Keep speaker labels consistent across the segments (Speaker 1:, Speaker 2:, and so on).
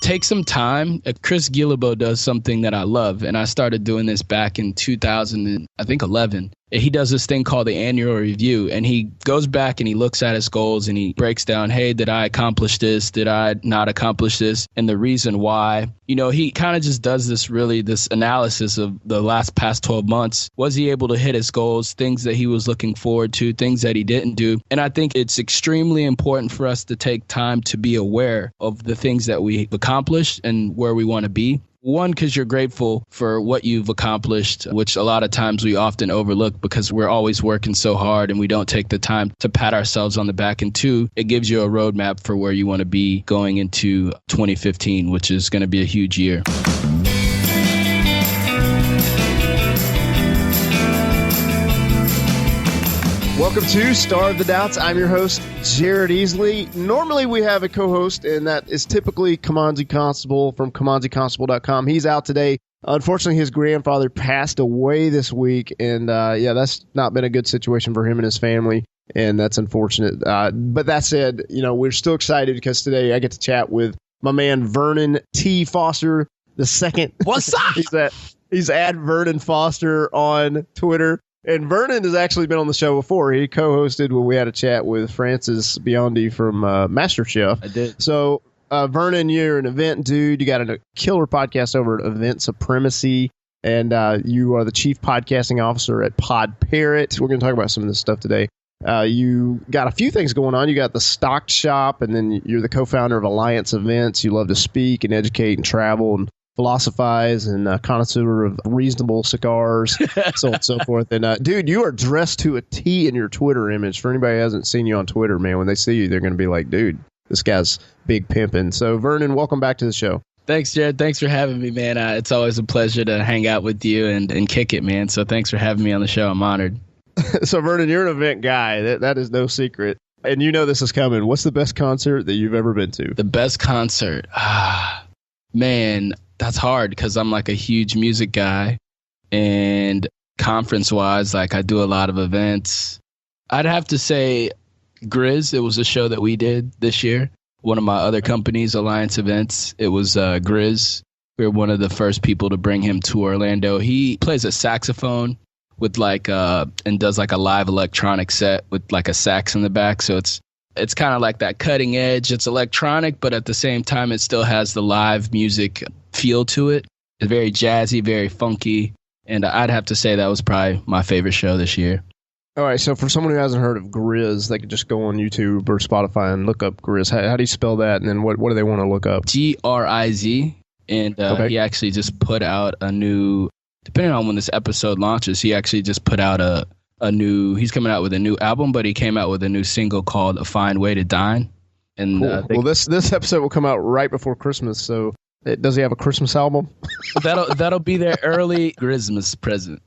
Speaker 1: take some time. Chris Guillebeau does something that I love, and I started doing this back in 2011. He does this thing called the annual review, and he goes back and he looks at his goals and he breaks down, hey, did I accomplish this? Did I not accomplish this? And the reason why. You know, he kind of just does this analysis of the past 12 months. Was he able to hit his goals, things that he was looking forward to, things that he didn't do? And I think it's extremely important for us to take time to be aware of the things that we've accomplished and where we want to be. One, because you're grateful for what you've accomplished, which a lot of times we often overlook because we're always working so hard and we don't take the time to pat ourselves on the back. And two, it gives you a roadmap for where you want to be going into 2015, which is going to be a huge year.
Speaker 2: Welcome to Star of the Doubts. I'm your host, Jared Easley. Normally we have a co-host, and that is typically Kamanzi Constable from KamanziConstable.com. He's out today. Unfortunately, his grandfather passed away this week, and that's not been a good situation for him and his family, and that's unfortunate. But that said, we're still excited because today I get to chat with my man Vernon T. Foster II.
Speaker 1: What's up?
Speaker 2: He's at Vernon Foster on Twitter. And Vernon has actually been on the show before. He co-hosted when we had a chat with Francis Biondi from MasterChef.
Speaker 1: I did.
Speaker 2: So, Vernon, you're an event dude. You got a killer podcast over at Event Supremacy. And you are the chief podcasting officer at PodParrot. We're going to talk about some of this stuff today. You got a few things going on. You got the Stock Shop, and then you're the co-founder of Alliance Events. You love to speak and educate and travel and philosophize and connoisseur of reasonable cigars, so on and so forth. And dude, you are dressed to a T in your Twitter image. For anybody who hasn't seen you on Twitter, man, when they see you, they're going to be like, dude, this guy's big pimping. So Vernon, welcome back to the show.
Speaker 1: Thanks, Jared. Thanks for having me, man. It's always a pleasure to hang out with you and kick it, man. So thanks for having me on the show. I'm honored.
Speaker 2: So Vernon, you're an event guy. That is no secret. And you know this is coming. What's the best concert that you've ever been to?
Speaker 1: The best concert? Man, that's hard because I'm like a huge music guy, and conference-wise, like I do a lot of events. I'd have to say Grizz. It was a show that we did this year. One of my other companies, Alliance Events, it was Grizz. We were one of the first people to bring him to Orlando. He plays a saxophone with and does like a live electronic set with like a sax in the back. So it's kind of like that cutting edge. It's electronic, but at the same time, it still has the live music feel to it. It's very jazzy, very funky. And I'd have to say that was probably my favorite show this year.
Speaker 2: All right. So for someone who hasn't heard of Grizz, they could just go on YouTube or Spotify and look up Grizz. How do you spell that? And then what do they want to look up?
Speaker 1: Griz. And okay. He actually just put out a new, depending on when this episode launches, he actually just put out he's coming out with a new album, but he came out with a new single called A Fine Way to Dine. And
Speaker 2: cool. Well, this episode will come out right before Christmas. So does he have a Christmas album?
Speaker 1: That'll be their early Christmas present.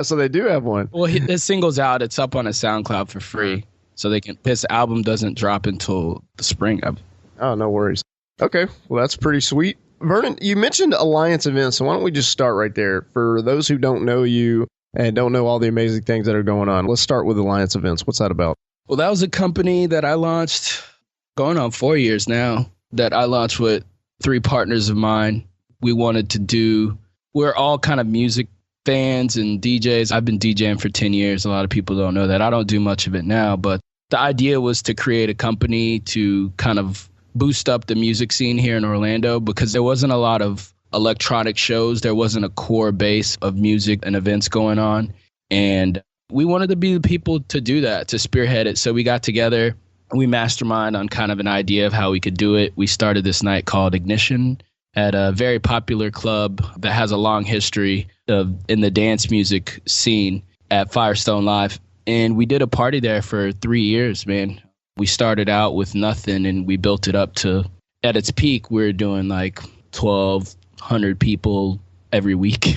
Speaker 2: So they do have one.
Speaker 1: Well, his single's out. It's up on his SoundCloud for free. So his album doesn't drop until the spring.
Speaker 2: Oh, no worries. Okay. Well, that's pretty sweet. Vernon, you mentioned Alliance Events. So why don't we just start right there? For those who don't know you and don't know all the amazing things that are going on, let's start with Alliance Events. What's that about?
Speaker 1: Well, that was a company that I launched going on 4 years now, that I launched with 3 partners of mine. We're all kind of music fans and DJs. I've been DJing for 10 years. A lot of people don't know that. I don't do much of it now, but the idea was to create a company to kind of boost up the music scene here in Orlando, because there wasn't a lot of electronic shows. There wasn't a core base of music and events going on. And we wanted to be the people to do that, to spearhead it. So we got together, we mastermind on kind of an idea of how we could do it. We started this night called Ignition at a very popular club that has a long history in the dance music scene at Firestone Live. And we did a party there for 3 years, man. We started out with nothing and we built it up to, at its peak, we were doing like 1,200 people every week.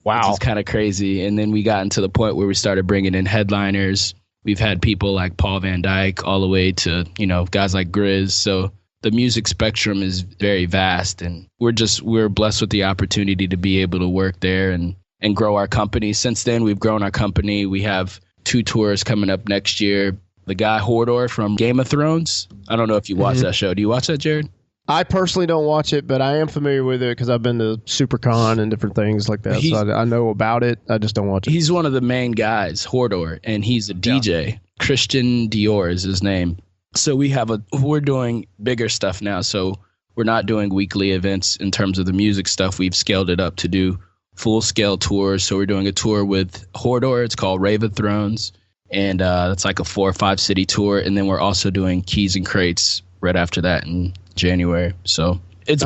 Speaker 2: Wow.
Speaker 1: Which is kind of crazy. And then we got into the point where we started bringing in headliners. We've had people like Paul Van Dyke all the way to, guys like Grizz. So the music spectrum is very vast, and we're blessed with the opportunity to be able to work there and grow our company. Since then, we've grown our company. We have 2 tours coming up next year. The guy Hodor from Game of Thrones. I don't know if you watch that show. Do you watch that, Jared?
Speaker 2: I personally don't watch it, but I am familiar with it because I've been to SuperCon and different things like that. So I know about it. I just don't watch it.
Speaker 1: He's one of the main guys, Hordor, and he's a DJ. Yeah. Christian Dior is his name. So we're doing bigger stuff now. So we're not doing weekly events in terms of the music stuff. We've scaled it up to do full-scale tours. So we're doing a tour with Hordor. It's called Rave of Thrones. And that's like a 4 or 5 city tour. And then we're also doing Keys and Crates right after that in January. So it's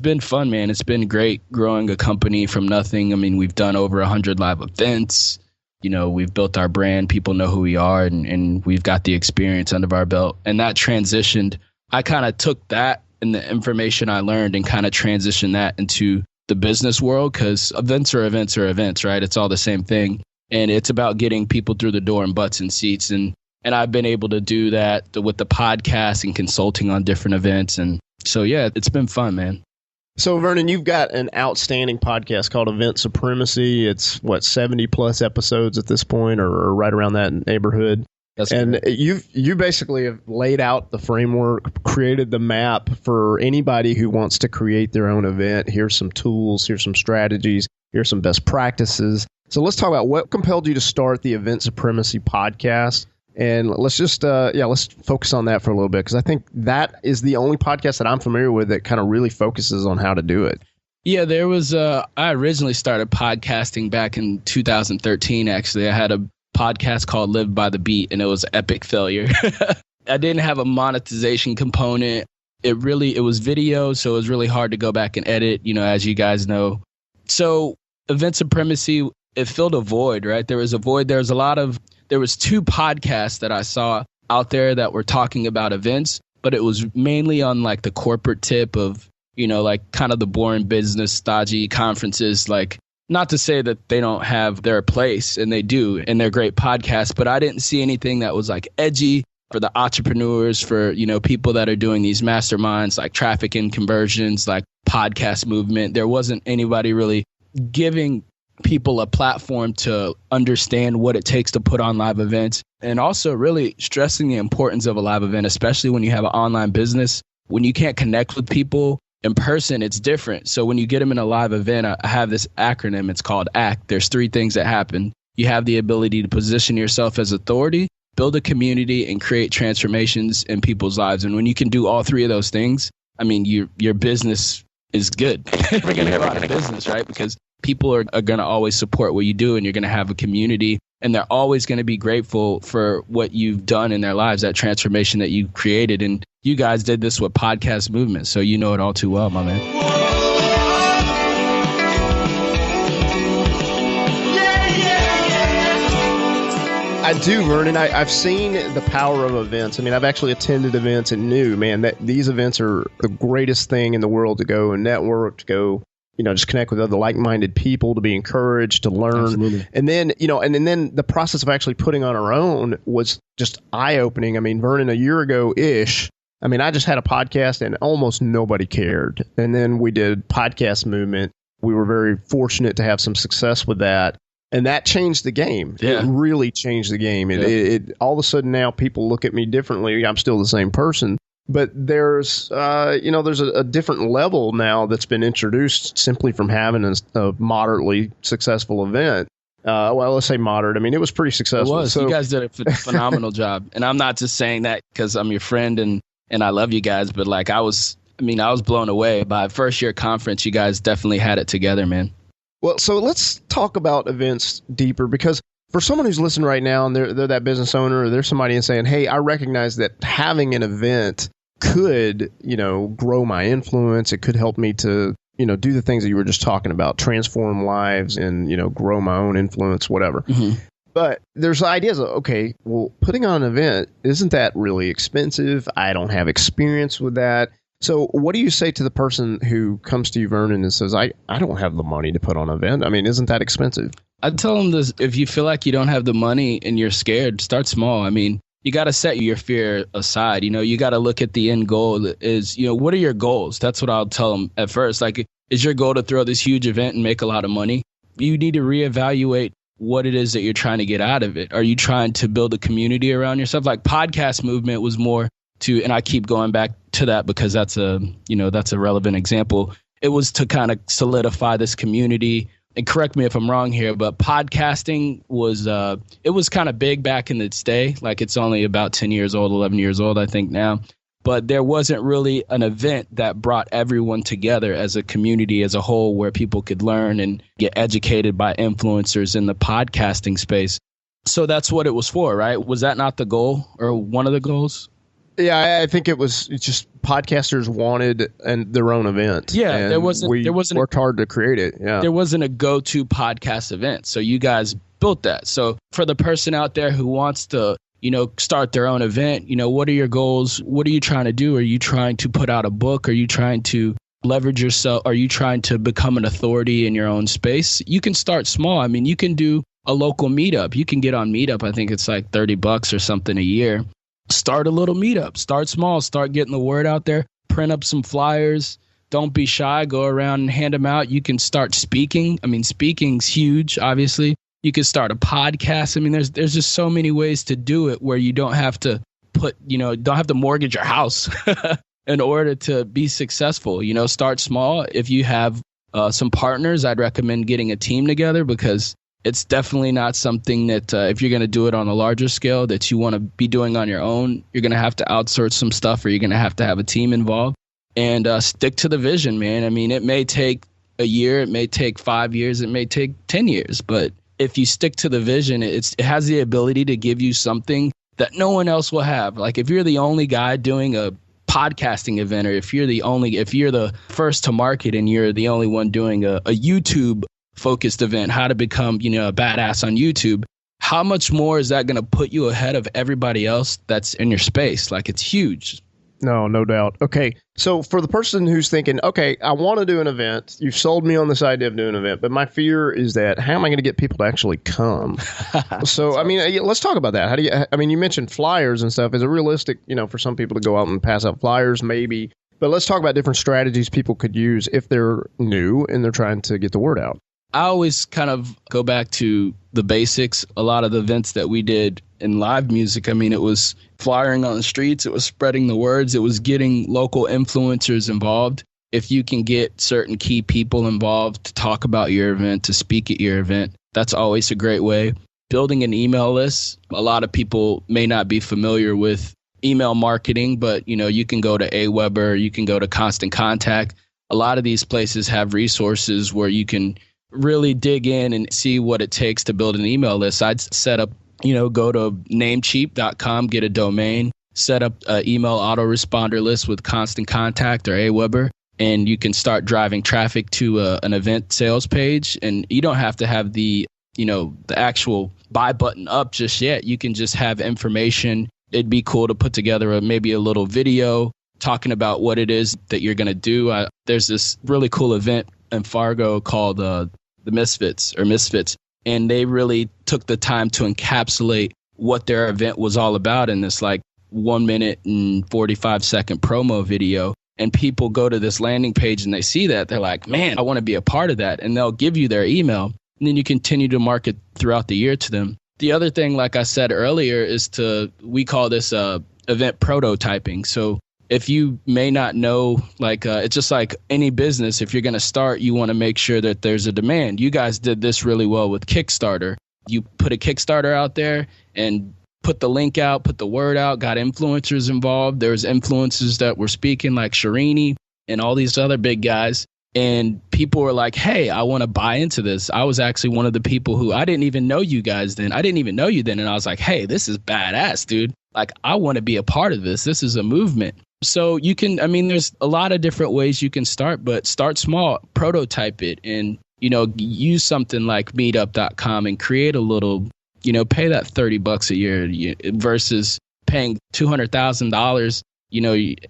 Speaker 1: been fun, man. It's been great growing a company from nothing. I mean, we've done over 100 live events. You know, we've built our brand. People know who we are, and we've got the experience under our belt. And that transitioned. I kind of took that and the information I learned and kind of transitioned that into the business world, because events are events are events, right? It's all the same thing. And it's about getting people through the door and butts and seats. And I've been able to do that with the podcast and consulting on different events. And so, yeah, it's been fun, man.
Speaker 2: So, Vernon, you've got an outstanding podcast called Event Supremacy. It's, 70-plus episodes at this point, or right around that neighborhood. That's and cool. You basically have laid out the framework, created the map for anybody who wants to create their own event. Here's some tools. Here's some strategies. Here's some best practices. So let's talk about what compelled you to start the Event Supremacy podcast. And let's just, let's focus on that for a little bit, because I think that is the only podcast that I'm familiar with that kind of really focuses on how to do it.
Speaker 1: Yeah, there was, I originally started podcasting back in 2013, actually. I had a podcast called Live by the Beat, and it was an epic failure. I didn't have a monetization component. It was video, so it was really hard to go back and edit, as you guys know. So Event Supremacy, it filled a void, right? There was a void. There was 2 podcasts that I saw out there that were talking about events, but it was mainly on like the corporate tip of, like kind of the boring business, stodgy conferences. Like, not to say that they don't have their place, and they do, and they're great podcasts, but I didn't see anything that was like edgy for the entrepreneurs, for, people that are doing these masterminds, like traffic and conversions, like podcast movement. There wasn't anybody really giving people a platform to understand what it takes to put on live events, and also really stressing the importance of a live event, especially when you have an online business. When you can't connect with people in person, it's different. So when you get them in a live event, I have this acronym. It's called ACT. There's 3 things that happen. You have the ability to position yourself as authority, build a community, and create transformations in people's lives. And when you can do all 3 of those things, I mean, your business is good. You're going to have a lot of business, right? Because people are going to always support what you do, and you're going to have a community, and they're always going to be grateful for what you've done in their lives, that transformation that you created. And you guys did this with podcast movement, so you know it all too well, my man.
Speaker 2: I do, Vernon. I've seen the power of events. I mean, I've actually attended events and knew, man, that these events are the greatest thing in the world to go and network, to go, just connect with other like-minded people, to be encouraged, to learn. Absolutely. And then, and then the process of actually putting on our own was just eye-opening. I mean, Vernon, a year ago-ish, I mean, I just had a podcast and almost nobody cared. And then we did podcast movement. We were very fortunate to have some success with that. And that changed the game. Yeah. It really changed the game. It all of a sudden now people look at me differently. I'm still the same person. But there's a different level now that's been introduced simply from having a moderately successful event. Well, let's say moderate. I mean, it was pretty successful.
Speaker 1: It was. So, you guys did a phenomenal job. And I'm not just saying that because I'm your friend and I love you guys, but like I was blown away by first year conference. You guys definitely had it together, man.
Speaker 2: Well, so let's talk about events deeper, because for someone who's listening right now and they're that business owner, or they're somebody and saying, hey, I recognize that having an event could, grow my influence. It could help me to, do the things that you were just talking about, transform lives and, grow my own influence, whatever. Mm-hmm. But there's ideas of, okay, well, putting on an event, isn't that really expensive? I don't have experience with that. So what do you say to the person who comes to you, Vernon, and says, I don't have the money to put on an event? I mean, isn't that expensive?
Speaker 1: I'd tell them this: if you feel like you don't have the money and you're scared, start small. I mean, you got to set your fear aside. You got to look at the end goal is, what are your goals? That's what I'll tell them at first. Like, is your goal to throw this huge event and make a lot of money? You need to reevaluate what it is that you're trying to get out of it. Are you trying to build a community around yourself? Like podcast movement was more to, and I keep going back to that because that's a relevant example. It was to kind of solidify this community. And correct me if I'm wrong here, but podcasting was it was kind of big back in its day. Like it's only about 10 years old, 11 years old, I think now. But there wasn't really an event that brought everyone together as a community as a whole where people could learn and get educated by influencers in the podcasting space. So that's what it was for, right? Was that not the goal or one of the goals?
Speaker 2: Yeah, I think it's just podcasters wanted their own event.
Speaker 1: Yeah,
Speaker 2: and there wasn't worked hard to create it. Yeah,
Speaker 1: there wasn't a go-to podcast event, so you guys built that. So for the person out there who wants to, start their own event, what are your goals? What are you trying to do? Are you trying to put out a book? Are you trying to leverage yourself? Are you trying to become an authority in your own space? You can start small. I mean, you can do a local meetup. You can get on Meetup. I think it's like $30 or something a year. Start a little meetup. Start small. Start getting the word out there. Print up some flyers. Don't be shy. Go around and hand them out. You can start speaking. I mean, speaking's huge, obviously. You can start a podcast. I mean, there's just so many ways to do it where you don't have to mortgage your house in order to be successful. Start small. If you have some partners, I'd recommend getting a team together because it's definitely not something that if you're going to do it on a larger scale that you want to be doing on your own. You're going to have to outsource some stuff or you're going to have a team involved and stick to the vision, man. I mean, it may take a year, it may take 5 years, it may take 10 years. But if you stick to the vision, it has the ability to give you something that no one else will have. Like if you're the only guy doing a podcasting event or if you're the first to market and you're the only one doing a YouTube focused event, how to become, a badass on YouTube, how much more is that going to put you ahead of everybody else that's in your space? Like it's huge.
Speaker 2: No doubt. Okay. So for the person who's thinking, okay, I want to do an event, you've sold me on this idea of doing an event, but my fear is that how am I going to get people to actually come? So, I mean, let's talk about that. You mentioned flyers and stuff. Is it realistic, for some people to go out and pass out flyers? Maybe. But let's talk about different strategies people could use if they're new and they're trying to get the word out.
Speaker 1: I always kind of go back to the basics. A lot of the events that we did in live music, I mean, it was flyering on the streets. It was spreading the words. It was getting local influencers involved. If you can get certain key people involved to talk about your event, to speak at your event, that's always a great way. Building an email list. A lot of people may not be familiar with email marketing, but, you can go to Aweber, you can go to Constant Contact. A lot of these places have resources where you can really dig in and see what it takes to build an email list. I'd set up, go to Namecheap.com, get a domain, set up an email autoresponder list with Constant Contact or Aweber, and you can start driving traffic to an event sales page. And you don't have to have the actual buy button up just yet. You can just have information. It'd be cool to put together maybe a little video talking about what it is that you're going to do. There's this really cool event in Fargo called the Misfits, and they really took the time to encapsulate what their event was all about in this like 1 minute and 45 second promo video. And people go to this landing page and they see that. They're like, man, I want to be a part of that. And they'll give you their email. And then you continue to market throughout the year to them. The other thing, like I said earlier, is we call this event prototyping. So if you may not know, it's just like any business. If you're going to start, you want to make sure that there's a demand. You guys did this really well with Kickstarter. You put a Kickstarter out there and put the link out, put the word out, got influencers involved. There's influencers that were speaking like Shirini and all these other big guys. And people were like, hey, I want to buy into this. I was actually one of the people who I didn't even know you guys then. I didn't even know you then. And I was like, hey, this is badass, dude. Like, I want to be a part of this. This is a movement. So you can, there's a lot of different ways you can start, but start small, prototype it, and, use something like meetup.com and create a little, pay that $30 a year versus paying $200,000,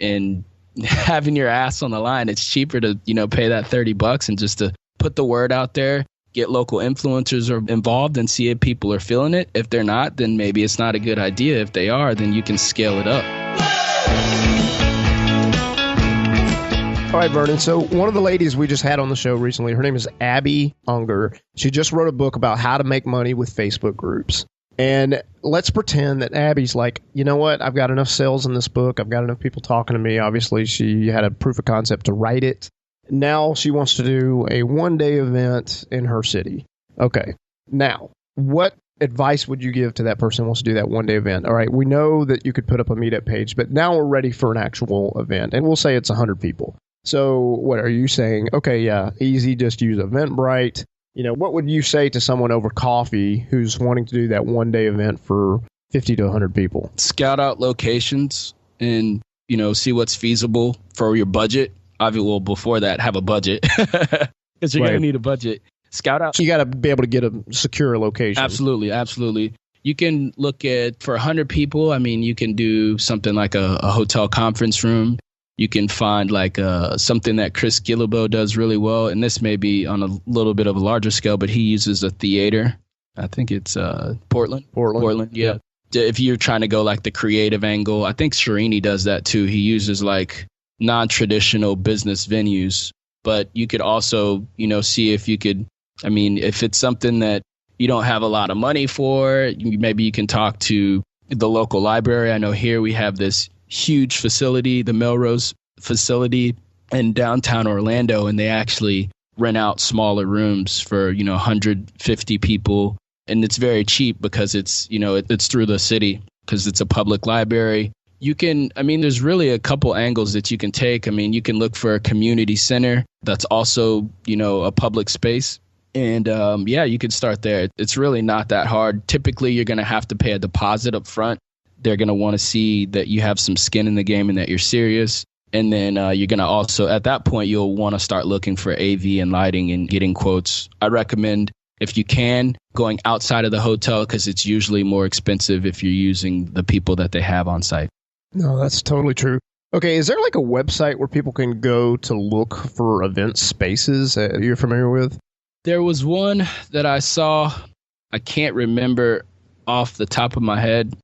Speaker 1: and having your ass on the line. It's cheaper to, pay that $30 and just to put the word out there, get local influencers involved and see if people are feeling it. If they're not, then maybe it's not a good idea. If they are, then you can scale it up.
Speaker 2: All right, Vernon. So one of the ladies we just had on the show recently, her name is Abby Unger. She just wrote a book about how to make money with Facebook groups. And let's pretend that Abby's like, you know what? I've got enough sales in this book. I've got enough people talking to me. Obviously, she had a proof of concept to write it. Now she wants to do a one-day event in her city. Okay. Now, what advice would you give to that person who wants to do that one-day event? All right, we know that you could put up a meetup page, but now we're ready for an actual event. And we'll say it's 100 people. So what are you saying? Okay, yeah, easy. Just use Eventbrite. What would you say to someone over coffee who's wanting to do that one-day event for 50 to 100 people?
Speaker 1: Scout out locations and, see what's feasible for your budget. Obviously, well, before that, have a budget because you're going to need a budget. Scout out.
Speaker 2: So you got to be able to get a secure location.
Speaker 1: Absolutely, absolutely. You can look at, for 100 people, you can do something like a hotel conference room. You can find like something that Chris Guillebeau does really well. And this may be on a little bit of a larger scale, but he uses a theater. I think it's Portland. Yeah. If you're trying to go like the creative angle, I think Sherini does that too. He uses like non-traditional business venues, but you could also, see if you could, if it's something that you don't have a lot of money for, maybe you can talk to the local library. I know here we have this huge facility, the Melrose facility in downtown Orlando, and they actually rent out smaller rooms for 150 people, and it's very cheap because it's it's through the city because it's a public library. You can there's really a couple angles that you can take. You can look for a community center that's also a public space, and you can start there. It's really not that hard. Typically you're going to have to pay a deposit up front. They're going to want to see that you have some skin in the game and that you're serious. And then you're going to also, at that point, you'll want to start looking for AV and lighting and getting quotes. I recommend, if you can, going outside of the hotel because it's usually more expensive if you're using the people that they have on site.
Speaker 2: No, that's totally true. Okay, is there like a website where people can go to look for event spaces you're familiar with?
Speaker 1: There was one that I saw. I can't remember off the top of my head.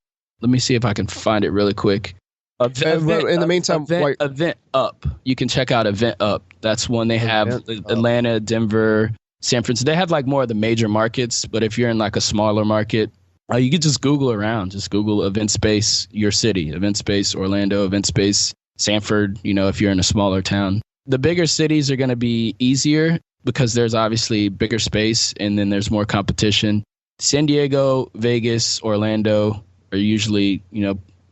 Speaker 1: Let me see if I can find it really quick.
Speaker 2: In the meantime,
Speaker 1: Event Up. You can check out Event Up. That's one they have. Atlanta, Denver, San Francisco. They have like more of the major markets, but if you're in like a smaller market, you can just Google around. Just Google event space, your city, event space, Orlando, event space, Sanford, if you're in a smaller town. The bigger cities are going to be easier because there's obviously bigger space and then there's more competition. San Diego, Vegas, Orlando are usually,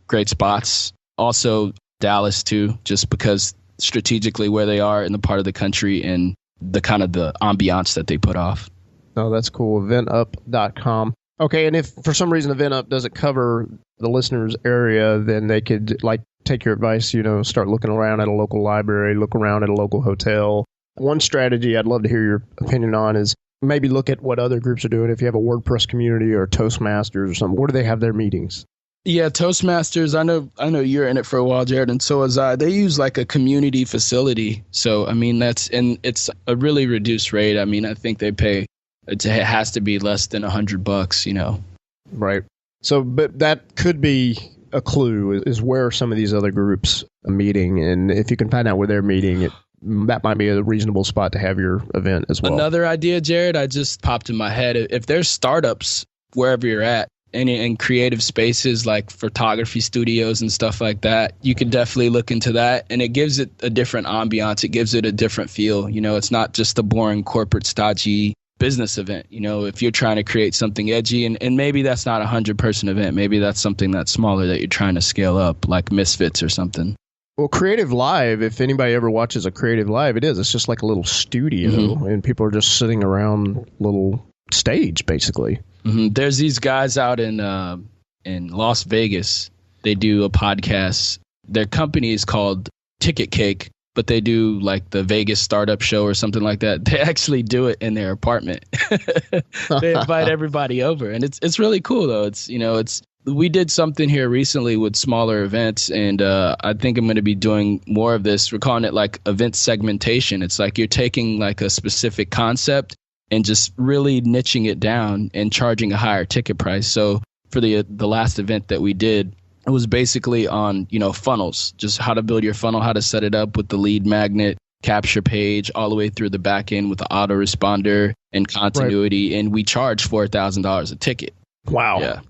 Speaker 1: great spots. Also Dallas too, just because strategically where they are in the part of the country and the kind of the ambiance that they put off.
Speaker 2: Oh, that's cool. Eventup.com. Okay, and if for some reason EventUp doesn't cover the listeners' area, then they could take your advice, start looking around at a local library, look around at a local hotel. One strategy I'd love to hear your opinion on is maybe look at what other groups are doing. If you have a WordPress community or Toastmasters or something, where do they have their meetings?
Speaker 1: Yeah, Toastmasters. I know you're in it for a while, Jared, and so was I. They use like a community facility. So, it's a really reduced rate. I think they pay, it has to be less than $100,
Speaker 2: Right. So, but that could be a clue is where some of these other groups are meeting. And if you can find out where they're meeting, that might be a reasonable spot to have your event as well.
Speaker 1: Another idea, Jared, I just popped in my head. If there's startups wherever you're at, and in creative spaces like photography studios and stuff like that, you can definitely look into that. And it gives it a different ambiance. It gives it a different feel. It's not just a boring corporate stodgy business event. If you're trying to create something edgy, and maybe that's not a 100-person event. Maybe that's something that's smaller that you're trying to scale up, like Misfits or something.
Speaker 2: Well, Creative Live, if anybody ever watches a Creative Live, it's just like a little studio, and people are just sitting around little stage, basically.
Speaker 1: Mm-hmm. There's these guys out in Las Vegas. They do a podcast. Their company is called Ticket Cake, but they do like the Vegas startup show or something like that. They actually do it in their apartment. They invite everybody over, and it's really cool though. We did something here recently with smaller events, and I think I'm going to be doing more of this. We're calling it like event segmentation. It's like you're taking like a specific concept and just really niching it down and charging a higher ticket price. So for the last event that we did, it was basically on, funnels, just how to build your funnel, how to set it up with the lead magnet, capture page, all the way through the back end with the autoresponder and continuity. Right. And we charged $4,000 a ticket.
Speaker 2: Wow.
Speaker 1: Yeah.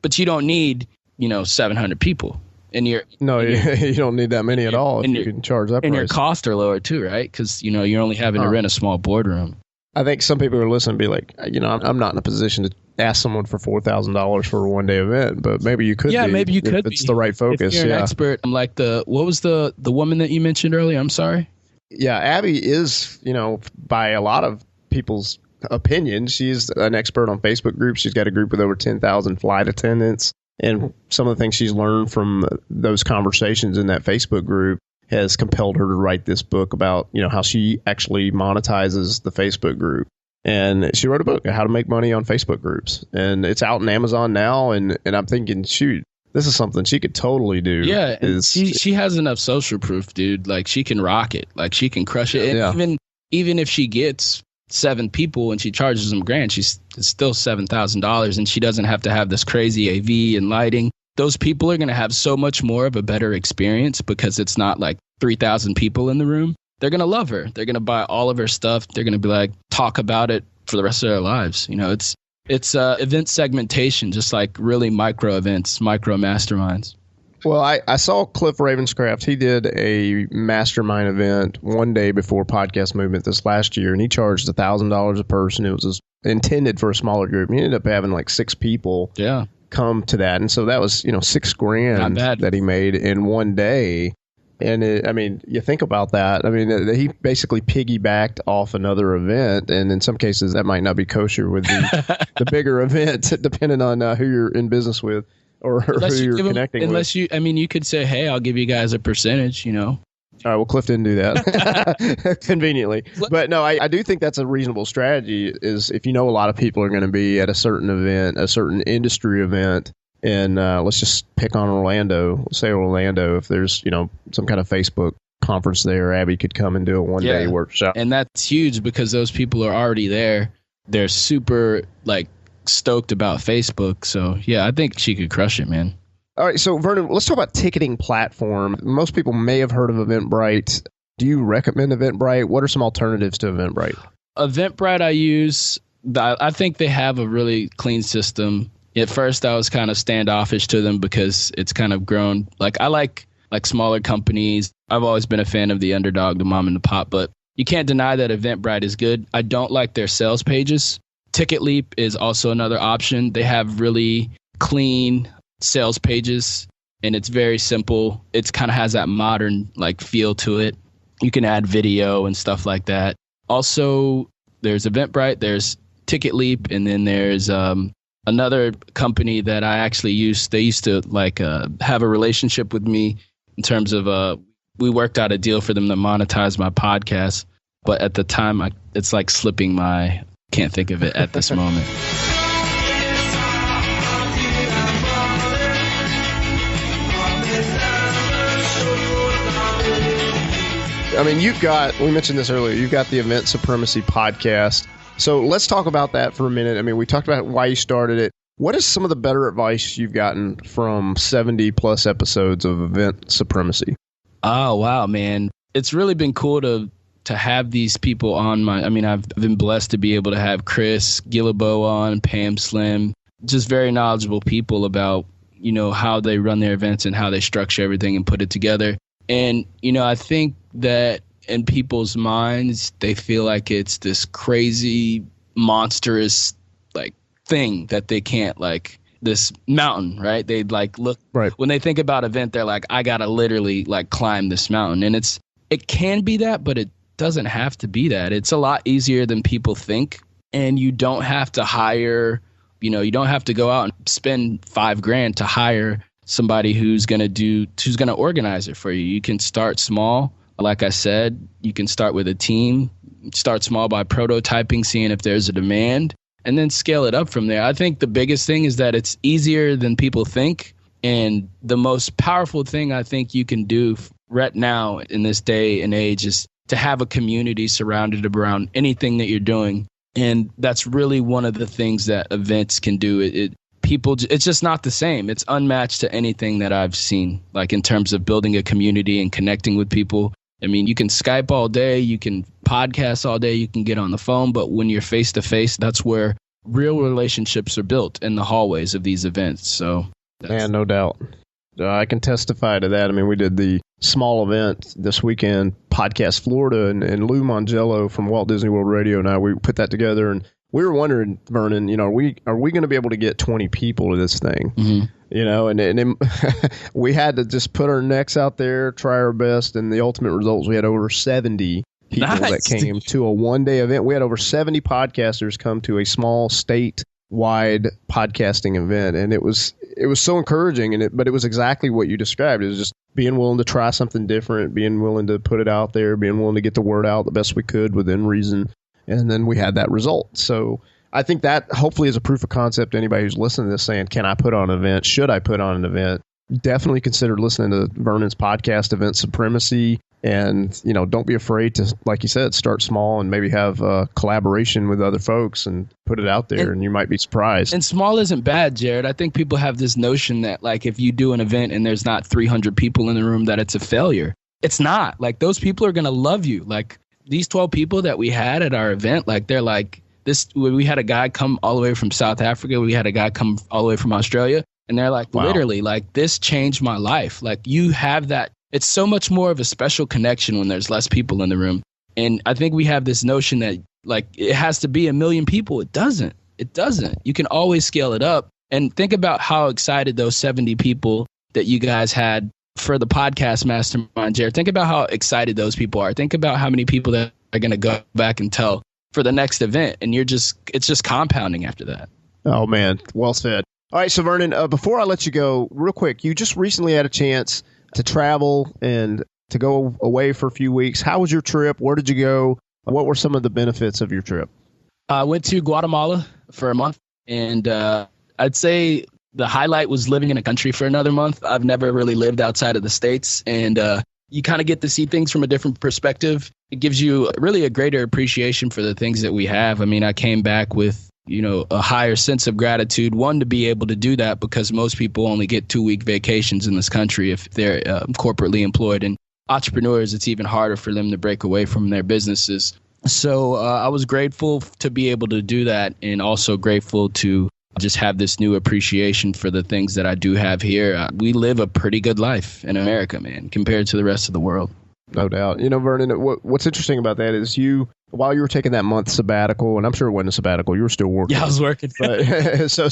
Speaker 1: but you don't need, 700 people. And
Speaker 2: you don't need that many at all if you can charge that price.
Speaker 1: And your costs are lower too, right? Because, you're only having to rent a small boardroom.
Speaker 2: I think some people are listening and be like, I'm not in a position to ask someone for $4,000 for a one-day event, but maybe you could.
Speaker 1: Yeah, maybe you could.
Speaker 2: It's the right focus.
Speaker 1: If you're an expert. I'm like what was the woman that you mentioned earlier? I'm sorry.
Speaker 2: Yeah, Abby is, by a lot of people's opinion, she's an expert on Facebook groups. She's got a group with over 10,000 flight attendants, and some of the things she's learned from those conversations in that Facebook group has compelled her to write this book about, how she actually monetizes the Facebook group. And she wrote a book, How to Make Money on Facebook Groups. And it's out on Amazon now. And I'm thinking, shoot, this is something she could totally do.
Speaker 1: Yeah. She has enough social proof, dude. Like, she can rock it. Like, she can crush it. And even if she gets 7 people and she charges them $1,000, it's still $7,000. And she doesn't have to have this crazy AV and lighting. Those people are going to have so much more of a better experience because it's not like 3,000 people in the room. They're going to love her. They're going to buy all of her stuff. They're going to be like, talk about it for the rest of their lives. It's event segmentation, just like really micro events, micro masterminds.
Speaker 2: Well, I saw Cliff Ravenscraft. He did a mastermind event one day before Podcast Movement this last year, and he charged $1,000 a person. It was intended for a smaller group. He ended up having like 6 people. Yeah. Come to that, and so that was $6,000 that he made in one day. And you think about that. He basically piggybacked off another event, and in some cases that might not be kosher with the bigger event, depending on who you're in business with or who you're connecting with.
Speaker 1: You could say, hey, I'll give you guys a percentage.
Speaker 2: All right, well, Cliff didn't do that conveniently. But no, I do think that's a reasonable strategy is if a lot of people are going to be at a certain event, a certain industry event, and let's just pick on Orlando. Let's say Orlando, if there's, some kind of Facebook conference there, Abby could come and do a one-day workshop.
Speaker 1: And that's huge because those people are already there. They're super, stoked about Facebook. So, yeah, I think she could crush it, man.
Speaker 2: All right, so Vernon, let's talk about ticketing platform. Most people may have heard of Eventbrite. Do you recommend Eventbrite? What are some alternatives to Eventbrite?
Speaker 1: Eventbrite I use. I think they have a really clean system. At first, I was kind of standoffish to them because it's kind of grown. I like smaller companies. I've always been a fan of the underdog, the mom and the pop, but you can't deny that Eventbrite is good. I don't like their sales pages. TicketLeap is also another option. They have really clean sales pages, and it's very simple. It kind of has that modern feel to it. You can add video and stuff like that. Also, there's Eventbrite, there's TicketLeap, and then there's another company that I actually used. They used to have a relationship with me in terms of we worked out a deal for them to monetize my podcast, but at the time it's slipping my can't think of it at this moment.
Speaker 2: We mentioned this earlier, you've got the Event Supremacy podcast. So let's talk about that for a minute. We talked about why you started it. What is some of the better advice you've gotten from 70 plus episodes of Event Supremacy?
Speaker 1: Oh, wow, man. It's really been cool to have these people on I've been blessed to be able to have Chris Guillebeau on, Pam Slim, just very knowledgeable people about, how they run their events and how they structure everything and put it together. And, I think that in people's minds, they feel like it's this crazy, monstrous, thing that they can't, this mountain, right? They'd look, right. When they think about event, they're like, I got to literally climb this mountain. And it can be that, but it doesn't have to be that. It's a lot easier than people think. And you don't have to hire, you don't have to go out and spend $5,000 to hire somebody who's going to organize it for you. You can start small. Like I said, you can start with a team, start small by prototyping, seeing if there's a demand, and then scale it up from there. I think the biggest thing is that it's easier than people think. And the most powerful thing I think you can do right now in this day and age is to have a community surrounded around anything that you're doing. And that's really one of the things that events can do. It's just not the same. It's unmatched to anything that I've seen, in terms of building a community and connecting with people. You can Skype all day, you can podcast all day, you can get on the phone, but when you're face to face, that's where real relationships are built in the hallways of these events. So,
Speaker 2: man, no doubt. I can testify to that. I mean, we did the small event this weekend, Podcast Florida, and Lou Mongello from Walt Disney World Radio and I, we put that together, and we were wondering, Vernon, are we going to be able to get 20 people to this thing? Mm-hmm. And we had to just put our necks out there, try our best, and the ultimate results, we had over 70 people that came to a one-day event. We had over 70 podcasters come to a small state-wide podcasting event, and it was so encouraging. But it was exactly what you described. It was just being willing to try something different, being willing to put it out there, being willing to get the word out the best we could within reason, and then we had that result. So I think that hopefully is a proof of concept to anybody who's listening to this saying, can I put on an event? Should I put on an event? Definitely consider listening to Vernon's podcast, Event Supremacy. And, don't be afraid to, like you said, start small and maybe have a collaboration with other folks and put it out there, and you might be surprised.
Speaker 1: And small isn't bad, Jared. I think people have this notion that, like, if you do an event and there's not 300 people in the room, that it's a failure. It's not. Like, those people are going to love you. Like, these 12 people that we had at our event, like, they're like, we had a guy come all the way from South Africa. We had a guy come all the way from Australia. And they're like, wow. Literally, like, this changed my life. Like, you have that. It's so much more of a special connection when there's less people in the room. And I think we have this notion that, like, it has to be 1 million people. It doesn't. You can always scale it up. And think about how excited those 70 people that you guys had for the podcast mastermind, Jared. Think about how excited those people are. Think about how many people that are going to go back and tell for the next event. And it's just compounding after that.
Speaker 2: Oh, man. Well said. All right. So, Vernon, before I let you go, real quick, you just recently had a chance to travel and to go away for a few weeks. How was your trip? Where did you go? What were some of the benefits of your trip?
Speaker 1: I went to Guatemala for a month, and I'd say the highlight was living in a country for another month. I've never really lived outside of the States, and you kind of get to see things from a different perspective. It gives you really a greater appreciation for the things that we have. I mean, I came back with a higher sense of gratitude, one, to be able to do that, because most people only get 2-week vacations in this country if they're corporately employed. And entrepreneurs, it's even harder for them to break away from their businesses. So I was grateful to be able to do that, and also grateful to just have this new appreciation for the things that I do have here. We live a pretty good life in America, man, compared to the rest of the world.
Speaker 2: No doubt. Vernon, what's interesting about that is while you were taking that month sabbatical, and I'm sure it wasn't a sabbatical, you were still working.
Speaker 1: Yeah, I was working.
Speaker 2: But, so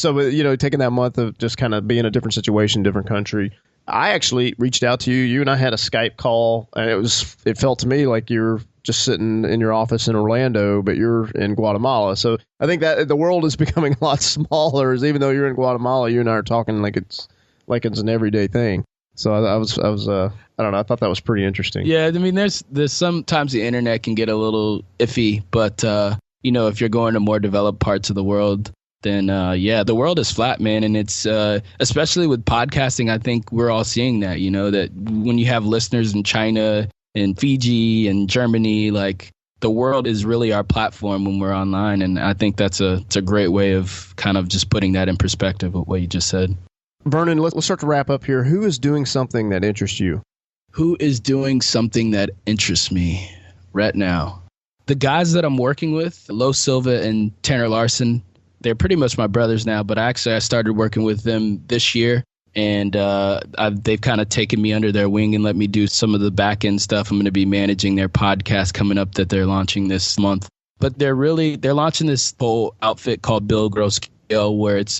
Speaker 2: taking that month of just kind of being in a different situation, different country, I actually reached out to you. You and I had a Skype call, and it felt to me like you're just sitting in your office in Orlando, but you're in Guatemala. So I think that the world is becoming a lot smaller, as even though you're in Guatemala, you and I are talking like it's an everyday thing. So I was I don't know. I thought that was pretty interesting.
Speaker 1: Yeah, I mean, there's sometimes the internet can get a little iffy, but if you're going to more developed parts of the world, then the world is flat, man. And it's especially with podcasting, I think we're all seeing that. That when you have listeners in China and Fiji and Germany, like, the world is really our platform when we're online. And I think it's a great way of kind of just putting that in perspective with what you just said.
Speaker 2: Vernon, let's start to wrap up here. Who is doing something that interests you?
Speaker 1: Who is doing something that interests me right now? The guys that I'm working with, Lo Silva and Tanner Larson, they're pretty much my brothers now, but I started working with them this year, and they've kind of taken me under their wing and let me do some of the back end stuff. I'm going to be managing their podcast coming up that they're launching this month. But they're launching this whole outfit called Build, Grow, Scale, where it's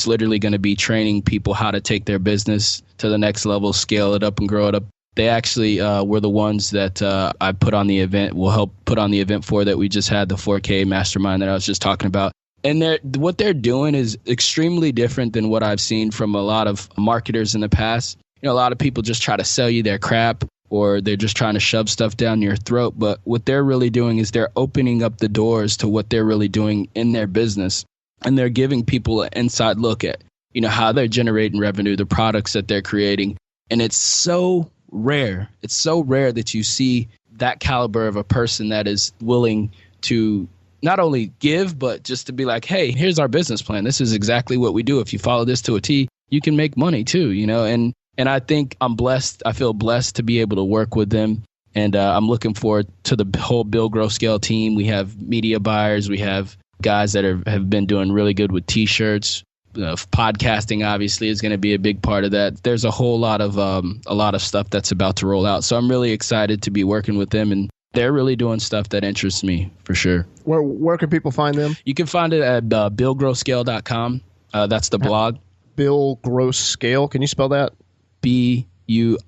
Speaker 1: literally going to be training people how to take their business to the next level, scale it up and grow it up. They actually were the ones that I put on the event, will help put on the event for that we just had, the 4K mastermind that I was just talking about. And what they're doing is extremely different than what I've seen from a lot of marketers in the past. A lot of people just try to sell you their crap, or they're just trying to shove stuff down your throat. But what they're really doing is they're opening up the doors to what they're really doing in their business. And they're giving people an inside look at, how they're generating revenue, the products that they're creating. And it's so rare. It's so rare that you see that caliber of a person that is willing to not only give, but just to be like, hey, here's our business plan. This is exactly what we do. If you follow this to a T, you can make money too, And I think I'm blessed. I feel blessed to be able to work with them. And I'm looking forward to the whole Build, Grow, Scale team. We have media buyers. We have guys that have been doing really good with T-shirts. Podcasting obviously is going to be a big part of that. There's a whole lot of stuff that's about to roll out. So I'm really excited to be working with them, and they're really doing stuff that interests me for sure.
Speaker 2: Where can people find them?
Speaker 1: You can find it at billgrowscale.com. That's the blog.
Speaker 2: Bill Gross Scale. Can you spell that?
Speaker 1: BUILD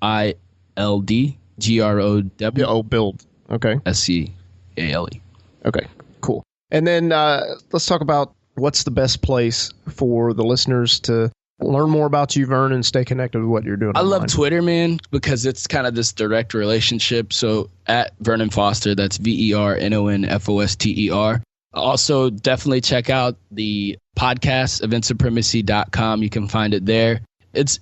Speaker 1: GROW.
Speaker 2: Oh, build. Okay.
Speaker 1: SCALE.
Speaker 2: Okay, cool. And then let's talk about what's the best place for the listeners to learn more about you, Vernon, and stay connected with what you're doing.
Speaker 1: I love Twitter, man, because it's kind of this direct relationship. So at Vernon Foster, that's VERNONFOSTER. Also, definitely check out the podcast, eventsupremacy.com. You can find it there. It's,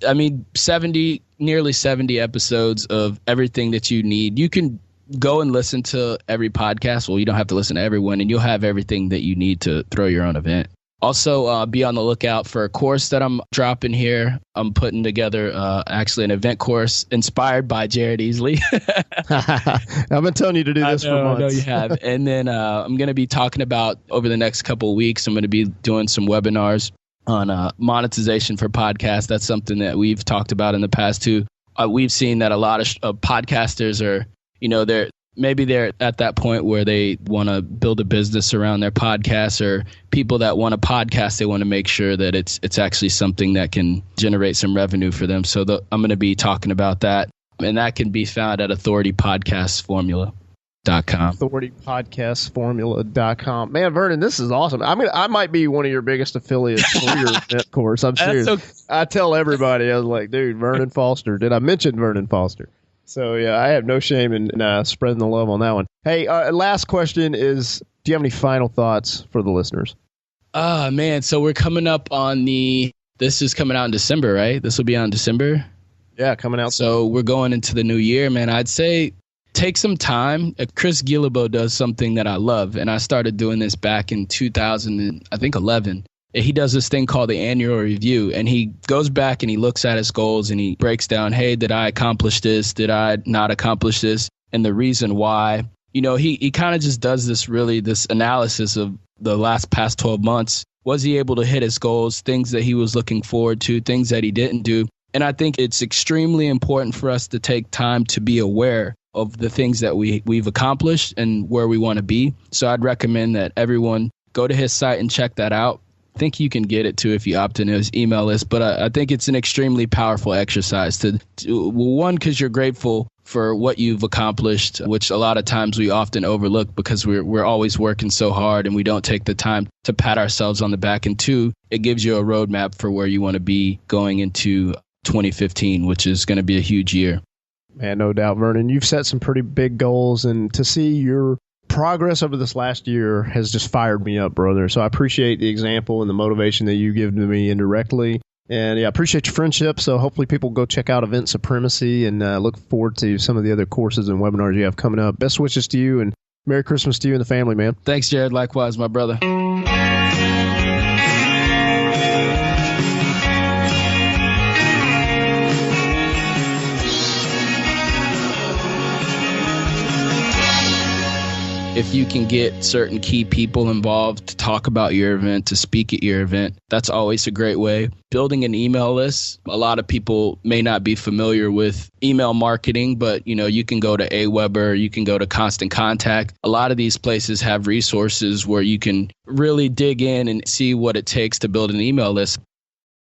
Speaker 1: nearly 70 episodes of everything that you need. You can go and listen to every podcast. Well, you don't have to listen to everyone, and you'll have everything that you need to throw your own event. Also, be on the lookout for a course that I'm dropping here. I'm putting together actually an event course inspired by Jared Easley.
Speaker 2: I've been telling you to do this for months.
Speaker 1: I know you have. And then I'm going to be talking about, over the next couple of weeks, I'm going to be doing some webinars on monetization for podcasts. That's something that we've talked about in the past too. We've seen that a lot of podcasters are, they're at that point where they want to build a business around their podcast, or people that want a podcast, they want to make sure that it's actually something that can generate some revenue for them. So I'm going to be talking about that, and that can be found at authoritypodcastformula.com.
Speaker 2: authoritypodcastformula.com. Man, Vernon, this is awesome. I might be one of your biggest affiliates for your event course. I'm serious.
Speaker 1: Okay.
Speaker 2: I tell everybody, I was like, dude, Vernon Foster. Did I mention Vernon Foster? So, yeah, I have no shame in spreading the love on that one. Hey, last question is, do you have any final thoughts for the listeners?
Speaker 1: Man, so we're coming up on this is coming out in December, right? This will be out in December?
Speaker 2: Yeah, coming out.
Speaker 1: So we're going into the new year, man. I'd say take some time. Chris Guillebeau does something that I love, and I started doing this back in 2011. He does this thing called the annual review, and he goes back and he looks at his goals and he breaks down, hey, did I accomplish this? Did I not accomplish this? And the reason why. He kind of just does this analysis of the past 12 months. Was he able to hit his goals, things that he was looking forward to, things that he didn't do? And I think it's extremely important for us to take time to be aware of the things that we've accomplished and where we want to be. So I'd recommend that everyone go to his site and check that out. I think you can get it too if you opt in his email list, but I think it's an extremely powerful exercise to one, because you're grateful for what you've accomplished, which a lot of times we often overlook because we're always working so hard and we don't take the time to pat ourselves on the back. And two, it gives you a roadmap for where you want to be going into 2015, which is going to be a huge year.
Speaker 2: Man, no doubt, Vernon. You've set some pretty big goals, and to see your progress over this last year has just fired me up, brother. So I appreciate the example and the motivation that you give to me indirectly. And yeah, I appreciate your friendship. So hopefully people go check out Event Supremacy, and look forward to some of the other courses and webinars you have coming up. Best wishes to you, and Merry Christmas to you and the family, man.
Speaker 1: Thanks, Jared. Likewise, my brother. If you can get certain key people involved to talk about your event, to speak at your event, that's always a great way. Building an email list. A lot of people may not be familiar with email marketing, but you can go to Aweber, you can go to Constant Contact. A lot of these places have resources where you can really dig in and see what it takes to build an email list.